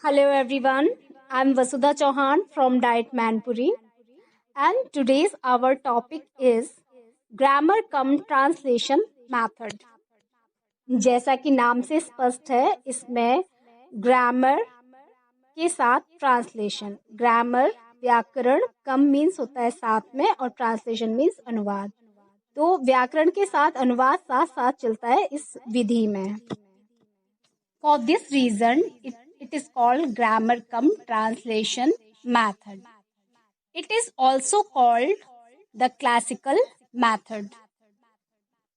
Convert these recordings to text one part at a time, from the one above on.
Hello everyone, I'm Vasudha Chauhan from Diet Manpuri and today's our topic is grammar cum translation method. जैसा कि नाम से स्पष्ट है इसमें ग्रामर के साथ ट्रांसलेशन ग्रामर व्याकरण कम मीन्स होता है साथ में और ट्रांसलेशन मीन्स अनुवाद। तो व्याकरण के साथ अनुवाद साथ साथ चलता है इस विधि में। For this reason, it is called grammar cum translation method. It is also called the classical method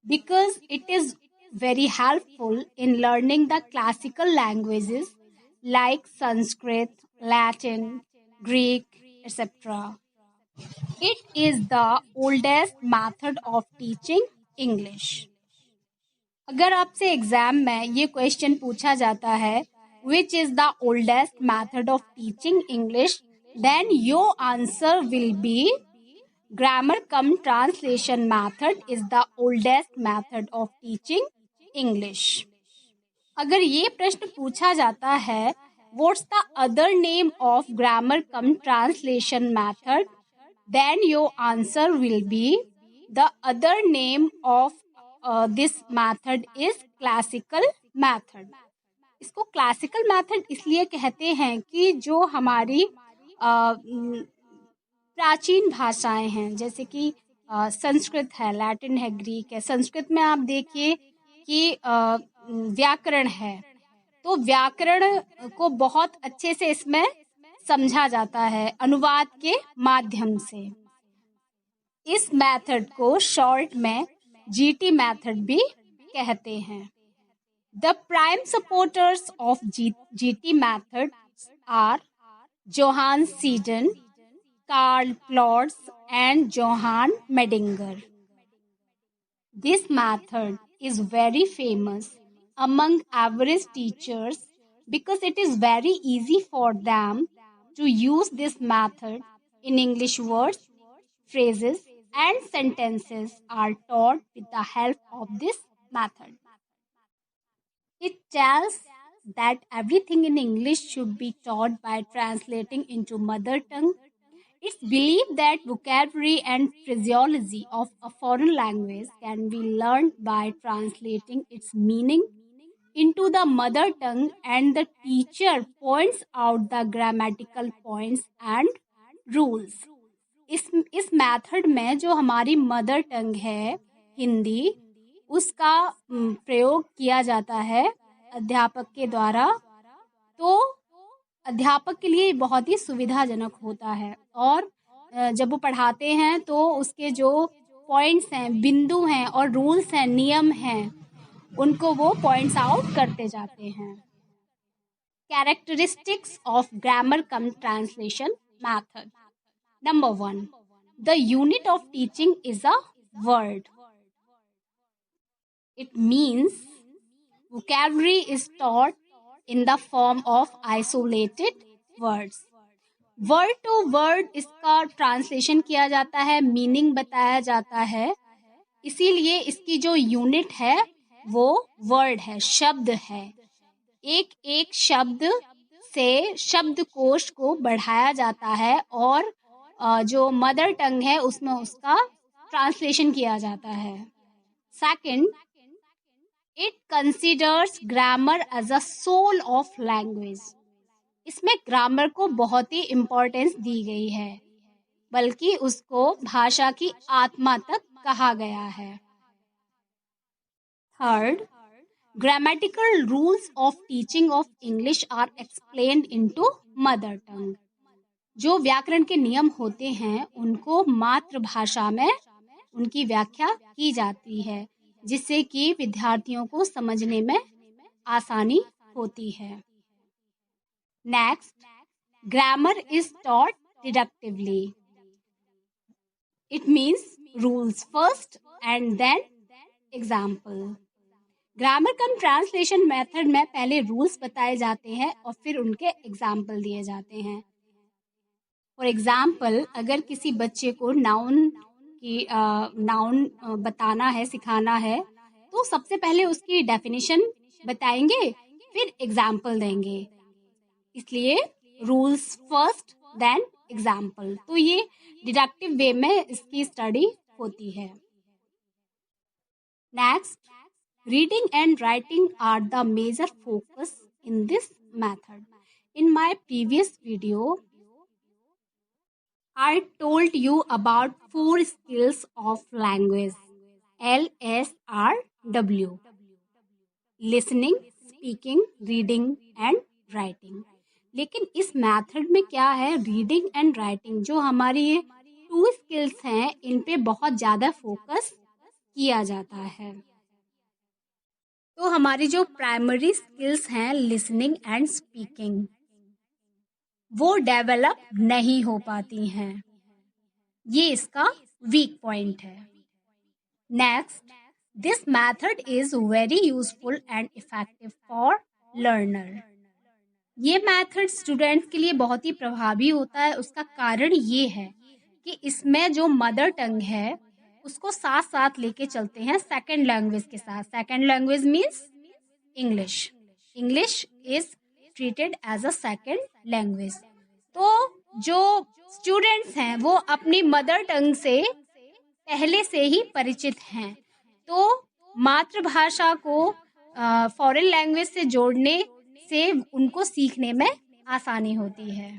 because it is very helpful in learning the classical languages like Sanskrit, Latin, Greek, etc. It is the oldest method of teaching English. अगर आपसे exam में ये question पूछा जाता है which is the oldest method of teaching English then your answer will be grammar cum translation method is the oldest method of teaching English. अगर ये प्रश्न पूछा जाता है what's the other name of grammar cum translation method then your answer will be the other name of this method is classical method. इसको classical method इसलिए कहते हैं कि जो हमारी प्राचीन भाषाएं हैं जैसे कि संस्कृत है, लैटिन है, ग्रीक है। संस्कृत में आप देखिए कि व्याकरण है तो व्याकरण को बहुत अच्छे से इसमें समझा जाता है अनुवाद के माध्यम से। इस मेथड को शॉर्ट में GT मेथड भी कहते हैं। The prime supporters of GT method are Johann Seiden, Karl Plotz, and Johann Medinger. This method is very famous among average teachers because it is very easy for them to use this method in English words, phrases, and sentences are taught with the help of this method. It tells that everything in English should be taught by translating into mother tongue. It's believed that vocabulary and phraseology of a foreign language can be learned by translating its meaning into the mother tongue, and the teacher points out the grammatical points and rules. इस method में जो हमारी mother tongue है हिंदी उसका प्रयोग किया जाता है अध्यापक के द्वारा। तो अध्यापक के लिए बहुत ही सुविधाजनक होता है और जब वो पढ़ाते हैं तो उसके जो पॉइंट्स हैं, बिंदु हैं और रूल्स हैं, नियम हैं, उनको वो पॉइंट्स आउट करते जाते हैं। Characteristics of grammar cum translation method. Number 1. The unit of teaching is a word. It means vocabulary is taught in the form of isolated words. Word to word इसका translation किया जाता है, meaning बताया जाता है, इसीलिए इसकी जो यूनिट है वो वर्ड है, शब्द है। एक एक शब्द से शब्दकोश को बढ़ाया जाता है और जो मदर टंग है उसमें उसका ट्रांसलेशन किया जाता है। Second, it considers grammar as a soul of language. इसमें ग्रामर को बहुत ही इम्पोर्टेंस दी गई है, बल्कि उसको भाषा की आत्मा तक कहा गया है। Third, grammatical rules of teaching of English are explained into mother tongue. जो व्याकरण के नियम होते हैं उनको मातृभाषा में उनकी व्याख्या की जाती है जिससे कि विद्यार्थियों को समझने में आसानी होती है। Next, grammar is taught deductively. It means rules first and then example. Grammar cum translation method में पहले रूल्स बताए जाते हैं और फिर उनके एग्जाम्पल दिए जाते हैं। फॉर एग्जाम्पल, अगर किसी बच्चे को नाउन बताना है, सिखाना है, तो सबसे पहले उसकी डेफिनेशन बताएंगे, फिर एग्जाम्पल देंगे। इसलिए रूल्स फर्स्ट देन एग्जाम्पल। तो ये डिडक्टिव वे में इसकी स्टडी होती है। Next, reading and writing are the major focus in this method. In my previous video, I told you about 4 skills of language. LSRW: listening, speaking, reading and writing. लेकिन इस method में क्या है, reading and writing जो हमारी ये 2 skills हैं, इन पे बहुत ज़्यादा फोकस किया जाता है। तो हमारी जो प्राइमरी स्किल्स हैं लिसनिंग एंड स्पीकिंग, वो डेवलप नहीं हो पाती हैं। ये इसका वीक पॉइंट है। Next, this method is very useful and effective for learner. ये मेथड स्टूडेंट्स के लिए बहुत ही प्रभावी होता है। उसका कारण ये है कि इसमें जो मदर टंग है उसको साथ साथ लेके चलते हैं सेकंड लैंग्वेज के साथ। Second language means English. English is treated as a second language. तो जो स्टूडेंट्स हैं वो अपनी मदर टंग से पहले से ही परिचित हैं, तो मातृभाषा को फॉरेन लैंग्वेज से जोड़ने से उनको सीखने में आसानी होती है।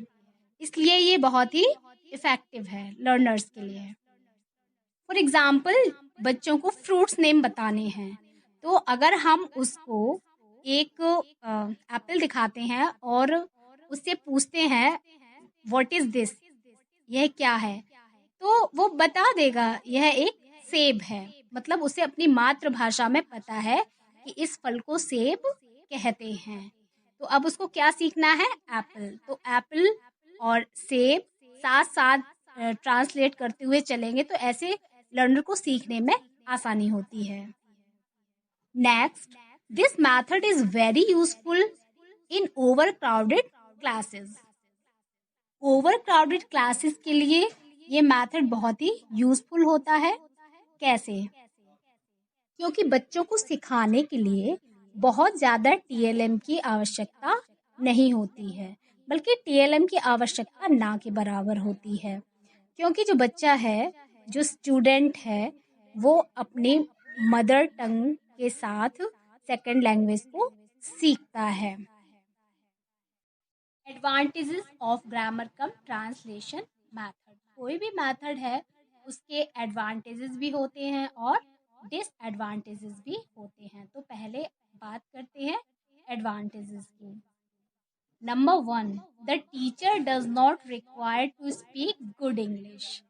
इसलिए ये बहुत ही इफेक्टिव है लर्नर्स के लिए। फॉर एग्जाम्पल, बच्चों को फ्रूट्स नेम बताने हैं, तो अगर हम उसको एक एप्पल दिखाते हैं और उससे पूछते हैं व्हाट इज दिस, यह क्या है, तो वो बता देगा यह एक सेब है। मतलब उसे अपनी मातृभाषा में पता है कि इस फल को सेब कहते हैं। तो अब उसको क्या सीखना है, एप्पल। तो एप्पल और सेब साथ साथ ट्रांसलेट करते हुए चलेंगे, तो ऐसे लर्नर को सीखने में आसानी होती है। Next, this method is very useful in over crowded classes. Over crowded classes के लिए ये मेथड बहुत ही यूजफुल होता है। कैसे? क्योंकि बच्चों को सिखाने के लिए बहुत ज़्यादा TLM की आवश्यकता नहीं होती है, बल्कि TLM की आवश्यकता ना के बराबर होती है। क्योंकि जो बच्चा है, जो स्टूडेंट है, वो अपने मदर टंग के साथ सेकंड लैंग्वेज को सीखता है। Advantages of grammar cum translation method. कोई भी मेथड है उसके एडवांटेजेस भी होते हैं और डिसएडवांटेजेस भी होते हैं। तो पहले बात करते हैं एडवांटेजेस की। Number 1, the teacher does not require to speak good English.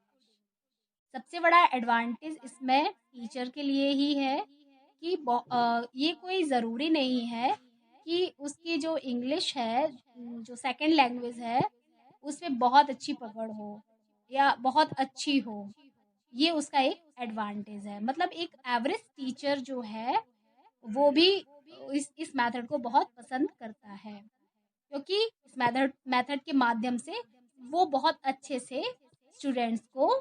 सबसे बड़ा एडवांटेज इसमें टीचर के लिए ही है कि ये कोई ज़रूरी नहीं है कि उसकी जो इंग्लिश है, जो सेकंड लैंग्वेज है, उसमें बहुत अच्छी पकड़ हो या बहुत अच्छी हो। ये उसका एक एडवांटेज है। मतलब एक एवरेज टीचर जो है वो भी इस मेथड को बहुत पसंद करता है, क्योंकि इस मेथड के माध्यम से वो बहुत अच्छे से स्टूडेंट्स को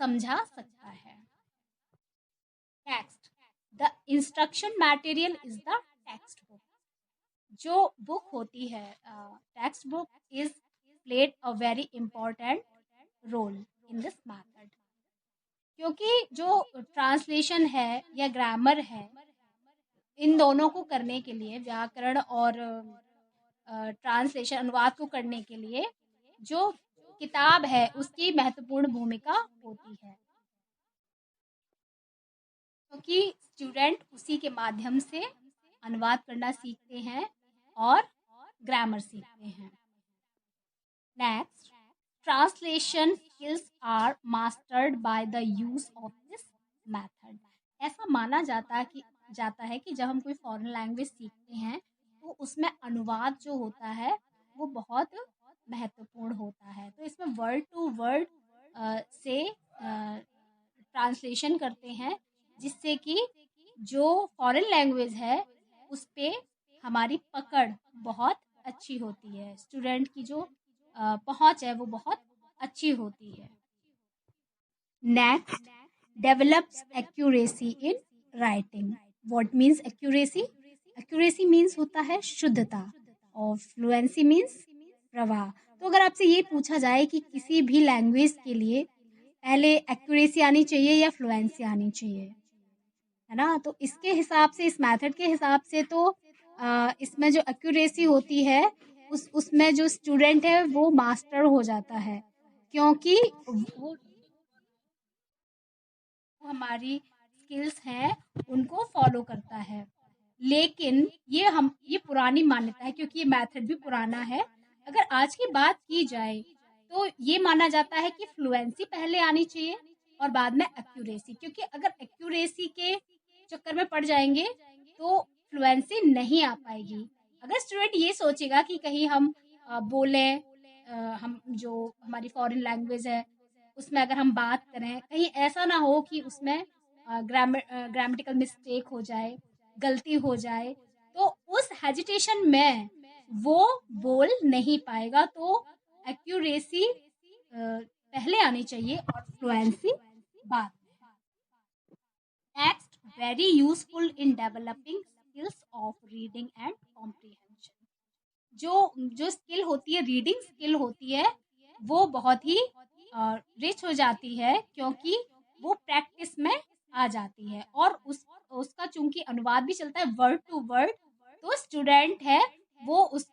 समझा सकता है। Next, the instruction material is the text book. जो बुक होती है, text book is played a very important role in this method. क्योंकि जो ट्रांसलेशन है या ग्रामर है, इन दोनों को करने के लिए, व्याकरण और ट्रांसलेशन अनुवाद को करने के लिए जो किताब है उसकी महत्वपूर्ण भूमिका होती है, क्योंकि स्टूडेंट उसी के माध्यम से अनुवाद करना सीखते हैं और ग्रामर सीखते हैं। Next, translation skills are mastered by the use of this method. ऐसा माना जाता है कि जब हम कोई फॉरेन लैंग्वेज सीखते हैं तो उसमें अनुवाद जो होता है वो बहुत महत्वपूर्ण होता है। तो इसमें वर्ड टू वर्ड से ट्रांसलेशन करते हैं, जिससे कि जो फॉरेन लैंग्वेज है उस पे हमारी पकड़ बहुत अच्छी होती है। स्टूडेंट की जो पहुंच है वो बहुत अच्छी होती है। Next, develops accuracy in writing. What means accuracy? Accuracy means होता है शुद्धता, ऑफ फ्लुएंसी मीन्स प्रवाह। तो अगर आपसे ये पूछा जाए कि किसी भी लैंग्वेज के लिए पहले एक्यूरेसी आनी चाहिए या फ्लुएंसी आनी चाहिए, है ना, तो इसके हिसाब से, इस मेथड के हिसाब से तो इसमें जो एक्यूरेसी होती है उसमें जो स्टूडेंट है वो मास्टर हो जाता है, क्योंकि वो हमारी स्किल्स हैं उनको फॉलो करता है। लेकिन ये पुरानी मान्यता है, क्योंकि ये मेथड भी पुराना है। अगर आज की बात की जाए तो ये माना जाता है कि फ्लुएंसी पहले आनी चाहिए और बाद में एक्यूरेसी, क्योंकि अगर एक्यूरेसी के चक्कर में पड़ जाएंगे तो फ्लुएंसी नहीं आ पाएगी। अगर स्टूडेंट ये सोचेगा कि कहीं हम बोलें, हम जो हमारी फॉरेन लैंग्वेज है उसमें अगर हम बात करें, कहीं ऐसा ना हो कि उसमें ग्रामेटिकल मिस्टेक हो जाए, गलती हो जाए, तो उस हेजिटेशन में वो बोल नहीं पाएगा। तो एक्यूरेसी पहले आनी चाहिए और फ्लुएंसी बाद में। Next, very useful in developing skills of reading and comprehension. जो स्किल होती है, रीडिंग स्किल होती है, वो बहुत ही रिच हो जाती है, क्योंकि वो प्रैक्टिस में आ जाती है और उसका चूंकि अनुवाद भी चलता है वर्ड टू वर्ड, तो स्टूडेंट है वो उस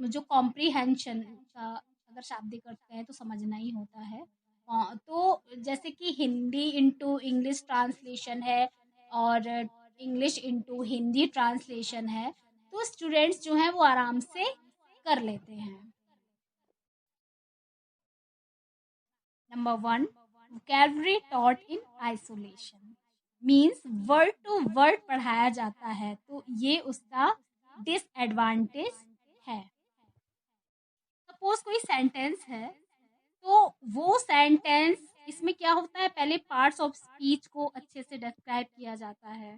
जो कॉम्प्रिहेंशन का अगर शाब्दिक अर्थ कहें तो समझना ही होता है। तो जैसे कि हिंदी इनटू इंग्लिश ट्रांसलेशन है और इंग्लिश इनटू हिंदी ट्रांसलेशन है, तो स्टूडेंट्स जो हैं वो आराम से कर लेते हैं। Number 1, vocabulary taught in isolation means word to word पढ़ाया जाता है, तो ये उसका डिसएडवांटेज है। सपोज कोई सेंटेंस है, तो वो सेंटेंस, इसमें क्या होता है, पहले पार्ट्स ऑफ स्पीच को अच्छे से डिस्क्राइब किया जाता है,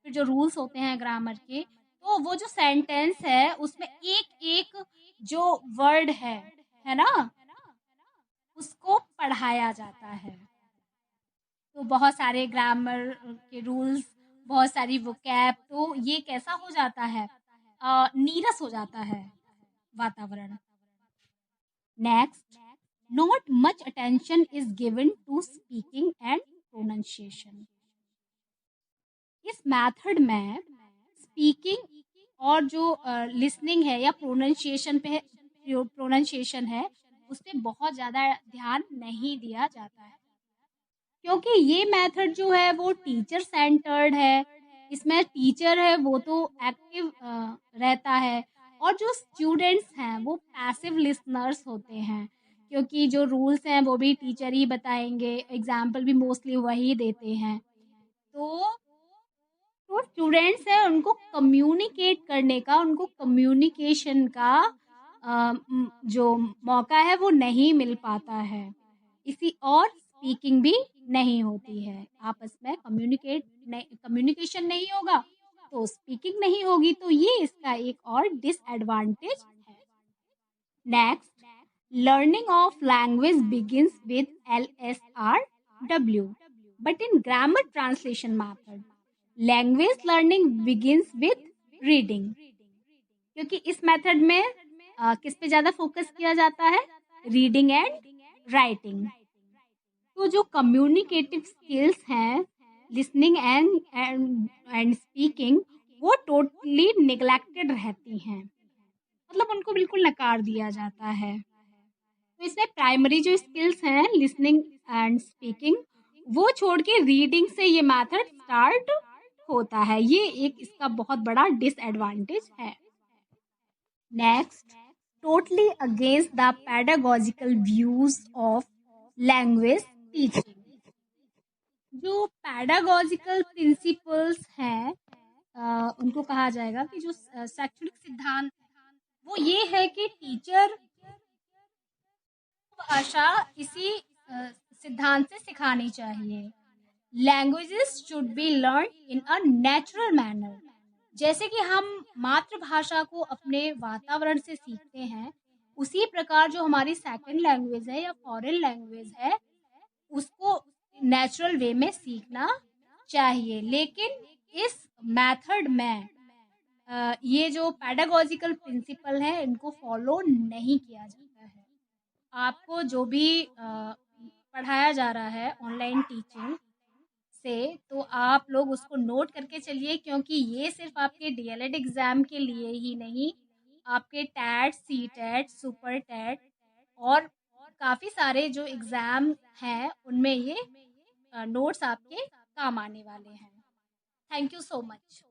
फिर जो रूल्स होते हैं ग्रामर के, तो वो जो सेंटेंस है उसमें एक एक जो वर्ड है ना, उसको पढ़ाया जाता है। तो बहुत सारे ग्रामर के रूल्स, बहुत सारी वोकैब, तो ये कैसा हो जाता है, नीरस हो जाता है वातावरण। Next, not much attention is given to speaking and pronunciation. इस मेथड में स्पीकिंग और जो लिसनिंग है या प्रोनाउंसिएशन है उस पर बहुत ज़्यादा ध्यान नहीं दिया जाता है, क्योंकि ये मेथड जो है वो टीचर सेंटर्ड है। इसमें टीचर है वो तो एक्टिव रहता है और जो स्टूडेंट्स हैं वो पैसिव लिसनर्स होते हैं, क्योंकि जो रूल्स हैं वो भी टीचर ही बताएंगे, एग्जाम्पल भी मोस्टली वही देते हैं। तो स्टूडेंट्स हैं उनको कम्युनिकेट करने का, उनको कम्युनिकेशन का जो मौका है वो नहीं मिल पाता है। इसी और स्पीकिंग भी नहीं होती है, आपस में कम्युनिकेशन नहीं होगा तो स्पीकिंग नहीं होगी, तो ये इसका एक और डिसएडवांटेज है। Next, learning of language begins with LSRW, but in grammar translation method language learning begins with reading, क्योंकि इस मेथड में किस पे ज्यादा फोकस किया जाता है, रीडिंग एंड राइटिंग। तो जो कम्युनिकेटिव स्किल्स हैं, लिसनिंग एंड स्पीकिंग, वो टोटली निगलेक्टेड रहती हैं, मतलब उनको बिल्कुल नकार दिया जाता है। तो इसमें प्राइमरी जो स्किल्स हैं, लिसनिंग एंड स्पीकिंग, वो छोड़ के रीडिंग से ये मेथड स्टार्ट होता है। ये एक इसका बहुत बड़ा डिसएडवांटेज है। Next, totally against the pedagogical views of language teaching. जो पेडागोजिकल प्रिंसिपल्स हैं, उनको कहा जाएगा कि जो शैक्षणिक सिद्धांत वो ये है कि टीचर भाषा इसी सिद्धांत से सिखानी चाहिए। Languages should be learn in a natural manner, जैसे कि हम मातृभाषा को अपने वातावरण से सीखते हैं, उसी प्रकार जो हमारी सेकंड लैंग्वेज है या फॉरेन लैंग्वेज है उसको नेचुरल वे में सीखना चाहिए। लेकिन इस मेथड में ये जो पैडागॉजिकल प्रिंसिपल हैं इनको फॉलो नहीं किया जाता है। आपको जो भी पढ़ाया जा रहा है ऑनलाइन टीचिंग से, तो आप लोग उसको नोट करके चलिए, क्योंकि ये सिर्फ आपके डीएलएड एग्ज़ाम के लिए ही नहीं, आपके टैट, सीटेट, सुपर टैट और काफ़ी सारे जो एग्ज़ाम हैं उनमें ये नोट्स आपके काम आने वाले हैं। Thank you so much.